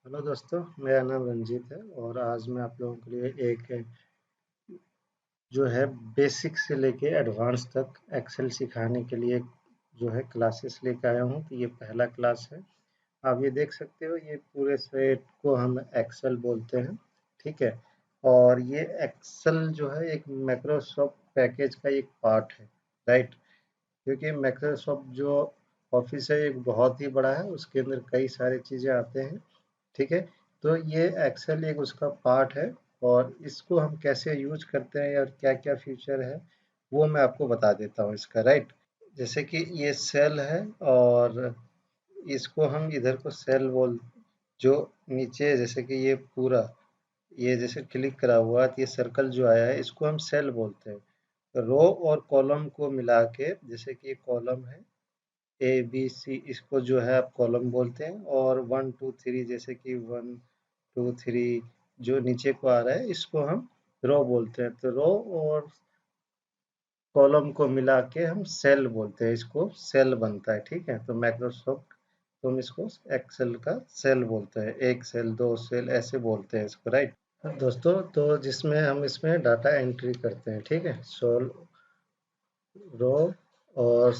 Hello दोस्तों, मेरा नाम रंजीत है और आज मैं आप लोगों के लिए एक जो है बेसिक से लेके एडवांस तक एक्सेल सिखाने के लिए जो है क्लासेस लेके आया हूँ। तो ये पहला क्लास है। आप ये देख सकते हो, ये पूरे सेट को हम एक्सेल बोलते हैं। ठीक है। और ये एक्सेल जो है एक माइक्रोसॉफ्ट पैकेज का एक पार्ट है, राइट। क्योंकि माइक्रोसॉफ्ट जो ऑफिस है एक बहुत ही बड़ा है, उसके अंदर कई सारी चीज़ें आते हैं। ठीक है। तो ये एक्सेल एक उसका पार्ट है और इसको हम कैसे यूज करते हैं और क्या क्या फीचर है वो मैं आपको बता देता हूँ इसका, राइट। जैसे कि ये सेल है और इसको हम इधर को सेल बोल, जो नीचे जैसे कि ये पूरा, ये जैसे क्लिक करा हुआ है तो ये सर्कल जो आया है इसको हम सेल बोलते हैं। रो और कॉलम को मिला के, जैसे कि ये कॉलम है ए बी सी, इसको जो है आप कॉलम बोलते हैं। और 1 2 3 जैसे कि 1 2 3 जो नीचे को आ रहा है इसको हम रो बोलते हैं। तो रो और कॉलम को मिला के हम सेल बोलते हैं, इसको सेल बनता है। ठीक है। तो माइक्रोसॉफ्ट, तुम इसको एक्सेल का सेल बोलते हैं, एक सेल दो सेल ऐसे बोलते हैं इसको, राइट। दोस्तों, तो जिसमें हम इसमें डाटा एंट्री करते हैं, ठीक है। सोल रो और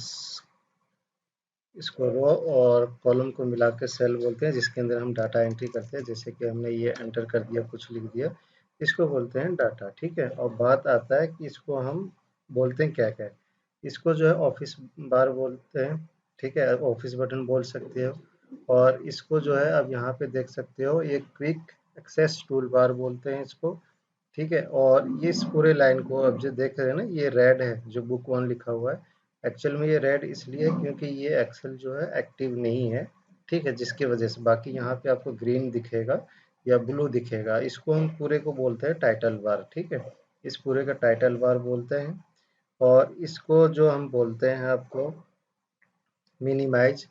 इसको रो और कॉलम को मिला के सेल बोलते हैं, जिसके अंदर हम डाटा एंट्री करते हैं। जैसे कि हमने ये एंटर कर दिया, कुछ लिख दिया, इसको बोलते हैं डाटा। ठीक है। और बात आता है कि इसको हम बोलते हैं क्या क्या है। इसको जो है ऑफिस बार बोलते हैं। ठीक है, ऑफिस बटन बोल सकते हो। और इसको जो है अब यहाँ पे देख सकते हो, ये क्विक एक्सेस टूल बार बोलते हैं इसको। ठीक है। और ये इस पूरे लाइन को अब जो देख रहे हैं ना, ये रेड है जो बुक वन लिखा हुआ है। एक्चुअल में ये रेड इसलिए है क्योंकि ये एक्सेल जो है एक्टिव नहीं है। ठीक है, जिसकी वजह से बाकी यहाँ पे आपको ग्रीन दिखेगा या ब्लू दिखेगा। इसको हम पूरे को बोलते हैं टाइटल बार। ठीक है, इस पूरे का टाइटल बार बोलते हैं। और इसको जो हम बोलते हैं आपको मिनिमाइज,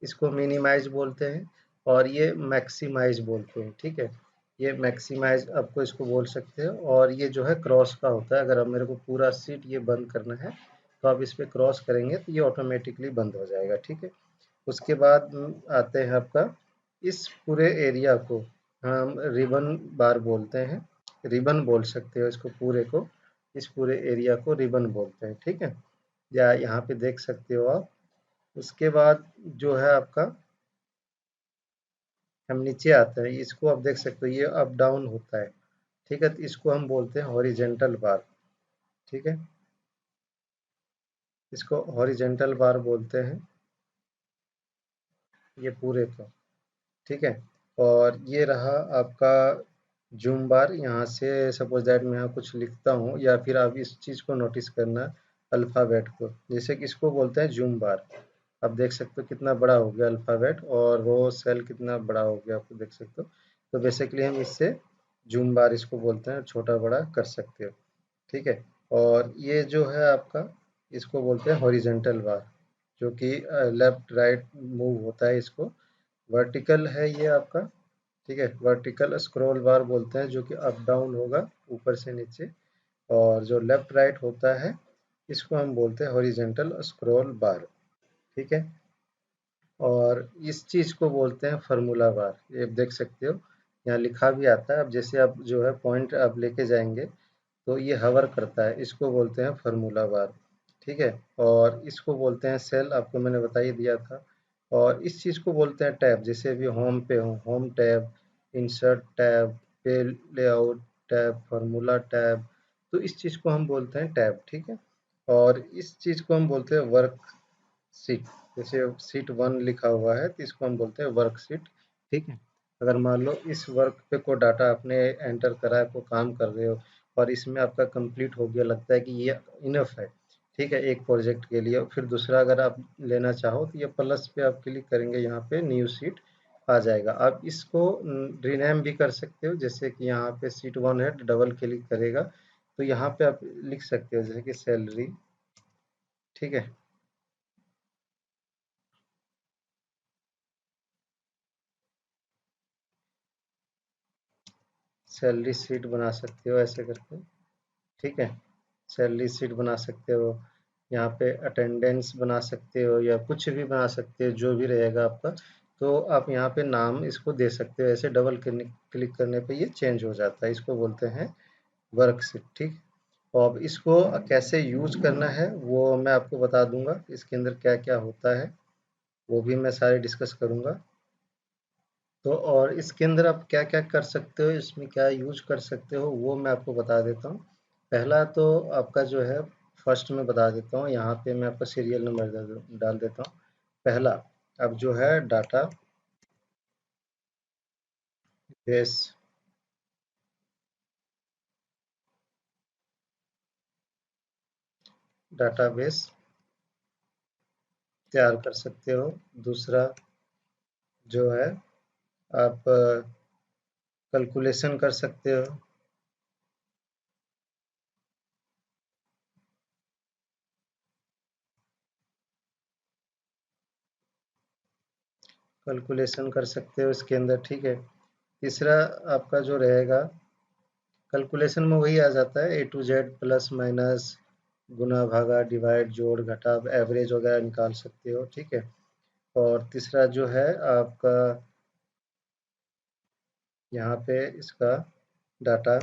इसको मिनिमाइज बोलते हैं। और ये मैक्सिमाइज बोलते हैं। ठीक है, ये मैक्सिमाइज आपको इसको बोल सकते हो। और ये जो है क्रॉस का होता है। अगर अब मेरे को पूरा सीट ये बंद करना है तो आप इस पे क्रॉस करेंगे तो ये ऑटोमेटिकली बंद हो जाएगा। ठीक है। उसके बाद आते हैं आपका, इस पूरे एरिया को हम रिबन बार बोलते हैं। रिबन बोल सकते हो इसको पूरे को, इस पूरे एरिया को रिबन बोलते हैं। ठीक है, या यहाँ पे देख सकते हो आप। उसके बाद जो है आपका, हम नीचे आते हैं, इसको आप देख सकते हो ये अप डाउन होता है। ठीक है, तो इसको हम बोलते हैं हॉरिजेंटल बार। ठीक है, इसको हॉरिजेंटल बार बोलते हैं, ये पूरे को। ठीक है। और ये रहा आपका जूम बार। यहाँ से सपोज दैट मैं यहाँ कुछ लिखता हूँ, या फिर आप इस चीज़ को नोटिस करना, अल्फ़ाबेट को, जैसे कि इसको बोलते हैं जूम बार। आप देख सकते हो कितना बड़ा हो गया अल्फ़ाबेट, और वो सेल कितना बड़ा हो गया, आपको देख सकते हो। तो बेसिकली हम इससे जूम बार इसको बोलते हैं, छोटा बड़ा कर सकते हो। ठीक है। और ये जो है आपका, इसको बोलते हैं हॉरिजेंटल बार, जो कि लेफ्ट राइट मूव होता है इसको। वर्टिकल है ये आपका। ठीक है, वर्टिकल स्क्रॉल बार बोलते हैं, जो कि अप डाउन होगा ऊपर से नीचे। और जो लेफ्ट राइट होता है इसको हम बोलते हैं हॉरिजेंटल स्क्रॉल बार। ठीक है। और इस चीज़ को बोलते हैं फार्मूला बार। ये आप देख सकते हो, यहाँ लिखा भी आता है। अब जैसे आप जो है पॉइंट आप लेके जाएंगे तो ये हवर करता है, इसको बोलते हैं फार्मूला बार। ठीक है। और इसको बोलते हैं सेल, आपको मैंने बता ही दिया था। और इस चीज़ को बोलते हैं टैब। जैसे अभी होम पे हो, होम टैब, इंसर्ट टैब, पे लेआउट टैब, फार्मूला टैब, तो इस चीज़ को हम बोलते हैं टैब। ठीक है। और इस चीज़ को हम बोलते हैं वर्क शीट। जैसे शीट वन लिखा हुआ है तो इसको हम बोलते हैं वर्क शीट। ठीक है। अगर मान लो इस वर्क पे को डाटा आपने एंटर करा है, को काम कर रहे हो और इसमें आपका कंप्लीट हो गया, लगता है कि ये इनफ है, ठीक है, एक प्रोजेक्ट के लिए। फिर दूसरा अगर आप लेना चाहो तो ये प्लस पे आप क्लिक करेंगे, यहाँ पे न्यू शीट आ जाएगा। आप इसको रीनेम भी कर सकते हो। जैसे कि यहाँ पे शीट वन है, डबल क्लिक करेगा तो यहाँ पे आप लिख सकते हो, जैसे कि सैलरी। ठीक है, सैलरी शीट बना सकते हो ऐसे करके। ठीक है, सैलरी शीट बना सकते हो। यहाँ पे अटेंडेंस बना सकते हो या कुछ भी बना सकते हो, जो भी रहेगा आपका। तो आप यहाँ पे नाम इसको दे सकते हो, ऐसे डबल क्लिक करने पे ये चेंज हो जाता है, इसको बोलते हैं वर्कशीट। ठीक। तो अब इसको कैसे यूज करना है वो मैं आपको बता दूंगा, इसके अंदर क्या क्या होता है वो भी मैं सारे डिस्कस करूंगा। तो और इसके अंदर आप क्या क्या कर सकते हो, इसमें क्या यूज कर सकते हो वो मैं आपको बता देता हूँ। पहला तो आपका जो है, फर्स्ट में बता देता हूँ, यहाँ पे मैं आपका सीरियल नंबर डाल देता हूँ। पहला अब जो है डाटा बेस, डाटाबेस तैयार कर सकते हो। दूसरा जो है आप कैलकुलेशन कर सकते हो। कैलकुलेशन कर सकते हो इसके अंदर, ठीक है। तीसरा आपका जो रहेगा, कैलकुलेशन में वही आ जाता है, A to Z plus minus, गुना भागा डिवाइड जोड़ घटा एवरेज वगैरह निकाल सकते हो, ठीक है। और तीसरा जो है आपका यहाँ पे इसका डाटा,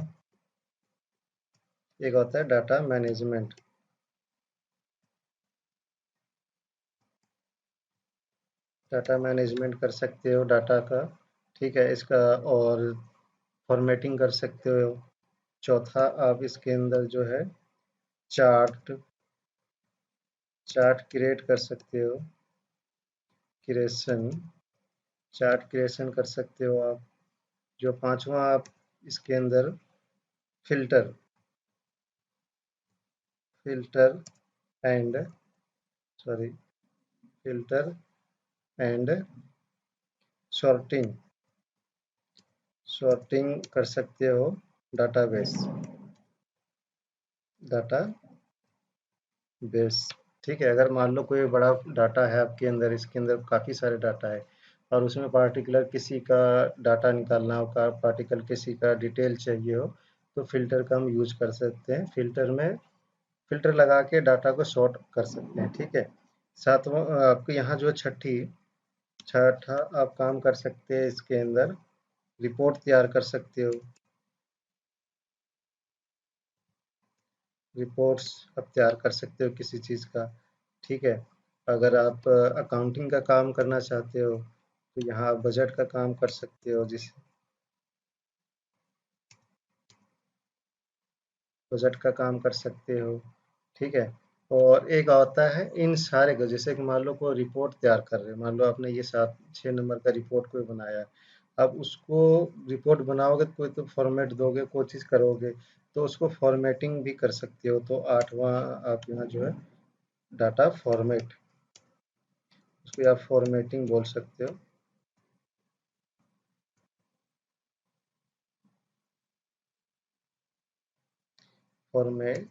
एक होता है डाटा मैनेजमेंट। डाटा मैनेजमेंट कर सकते हो डाटा का, ठीक है, इसका। और फॉर्मेटिंग कर सकते हो। चौथा आप इसके अंदर जो है चार्ट, चार्ट क्रिएट कर सकते हो, क्रिएशन, चार्ट क्रिएशन कर सकते हो आप। जो पांचवा आप इसके अंदर filter, filter and, sorry, filter and sorting, sorting कर सकते हो डाटाबेस, डाटा बेस, ठीक है। अगर मान लो कोई बड़ा डाटा है आपके अंदर, इसके अंदर काफ़ी सारे डाटा है और उसमें पार्टिकुलर किसी का डाटा निकालना हो, का पार्टिकल किसी का डिटेल चाहिए हो, तो फिल्टर का हम यूज कर सकते हैं। फिल्टर में फिल्टर लगा के डाटा को सॉर्ट कर सकते हैं, ठीक है। सातवां आपको यहाँ जो छठा आप काम कर सकते हैं इसके अंदर, रिपोर्ट तैयार कर सकते हो। रिपोर्ट्स आप तैयार कर सकते हो किसी चीज़ का, ठीक है। अगर आप अकाउंटिंग का काम करना चाहते हो तो यहाँ आप बजट का काम कर सकते हो, जिस बजट का काम कर सकते हो, ठीक है। और एक होता है इन सारे का, जैसे कि मान लो कोई रिपोर्ट तैयार कर रहे हैं, मान लो आपने ये 7-6 नंबर का रिपोर्ट कोई बनाया है। अब उसको रिपोर्ट बनाओगे तो कोई तो फॉर्मेट दोगे, कोई चीज़ करोगे, तो उसको फॉर्मेटिंग भी कर सकते हो। तो आठवां आप यहाँ जो है डाटा फॉर्मेट, उसको आप फॉर्मेटिंग बोल सकते हो। फॉर्मेटिंग,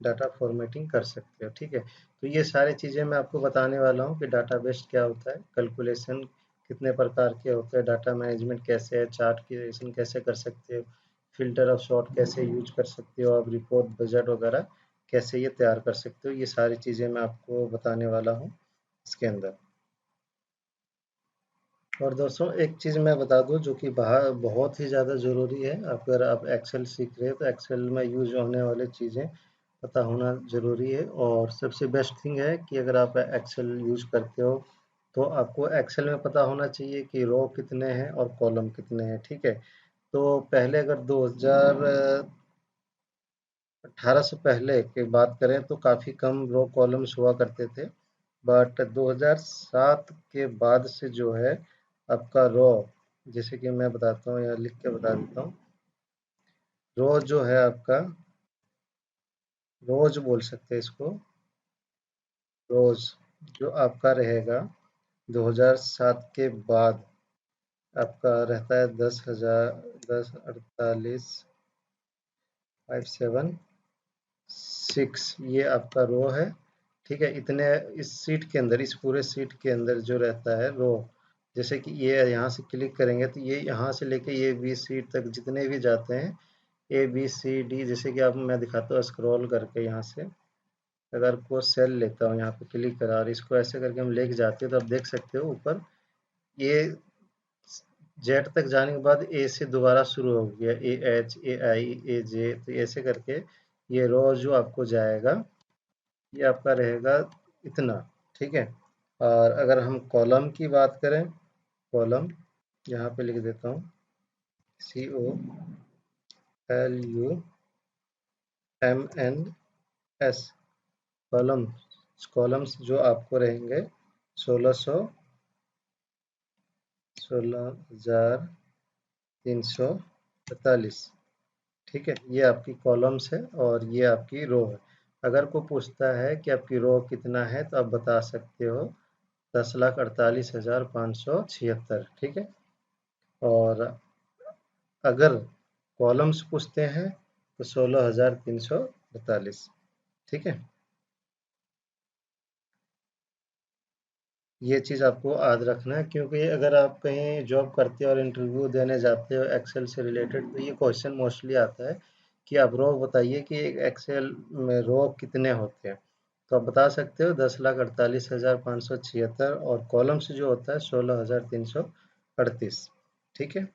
डाटा फॉर्मेटिंग कर सकते हो, ठीक है। तो ये सारी चीज़ें मैं आपको बताने वाला हूँ कि डाटाबेस क्या होता है, कैलकुलेशन कितने प्रकार के होते हैं, डाटा मैनेजमेंट कैसे है, चार्ट क्रिएशन कैसे कर सकते हो, फिल्टर ऑफ सॉर्ट कैसे यूज कर सकते हो, आप रिपोर्ट बजट वगैरह कैसे ये तैयार कर सकते हो, ये सारी चीज़ें मैं आपको बताने वाला हूँ इसके अंदर। और दोस्तों एक चीज़ मैं बता दूं जो कि बाहर बहुत ही ज़्यादा ज़रूरी है, अगर आप एक्सेल सीख रहे हो तो एक्सेल में यूज होने वाली चीज़ें पता होना ज़रूरी है। और सबसे बेस्ट थिंग है कि अगर आप एक्सेल यूज करते हो तो आपको एक्सेल में पता होना चाहिए कि रो कितने हैं और कॉलम कितने हैं, ठीक है। तो पहले अगर 2018 से पहले की बात करें तो काफ़ी कम रो कॉलम्स हुआ करते थे, बट 2007 के बाद से जो है आपका रॉ, जैसे कि मैं बताता हूँ या लिख के बता देता हूँ, रॉ जो है आपका, रोज बोल सकते हैं इसको, रोज जो आपका रहेगा 2007 के बाद आपका रहता है 10,000, 1048,576, ये आपका रो है, ठीक है। इतने इस सीट के अंदर, इस पूरे सीट के अंदर जो रहता है रो, जैसे कि ये यहाँ से क्लिक करेंगे तो ये यहाँ से लेके ये बी सीट तक जितने भी जाते हैं, A B C D, जैसे कि आप मैं दिखाता हूँ स्क्रॉल करके यहाँ से, अगर को सेल लेता हूँ, यहाँ पे क्लिक करा और इसको ऐसे करके हम लेके जाते हैं, तो आप देख सकते हो ऊपर ये जेड तक जाने के बाद ए से दोबारा शुरू हो गया, ए एच, ए आई, ए जे, तो ऐसे करके ये रो जो आपको जाएगा, ये आपका रहेगा इतना। ठीक है। और अगर हम कॉलम की बात करें, कॉलम यहाँ पे लिख देता हूँ, COLUMNS, कॉलम, कॉलम्स जो आपको रहेंगे 16,345। ठीक है, ये आपकी कॉलम्स है और ये आपकी रो है। अगर कोई पूछता है कि आपकी रो कितना है, तो आप बता सकते हो 10,48,576। ठीक है। और अगर कॉलम्स पूछते हैं तो 16,345। ठीक है। ये चीज़ आपको याद रखना है, क्योंकि अगर आप कहीं जॉब करते हो और इंटरव्यू देने जाते हो एक्सेल से रिलेटेड, तो ये क्वेश्चन मोस्टली आता है कि आप रो बताइए कि एक एक्सेल में रो कितने होते हैं। तो आप बता सकते हो 10,48,576, और कॉलम्स जो होता है 16,338। ठीक है।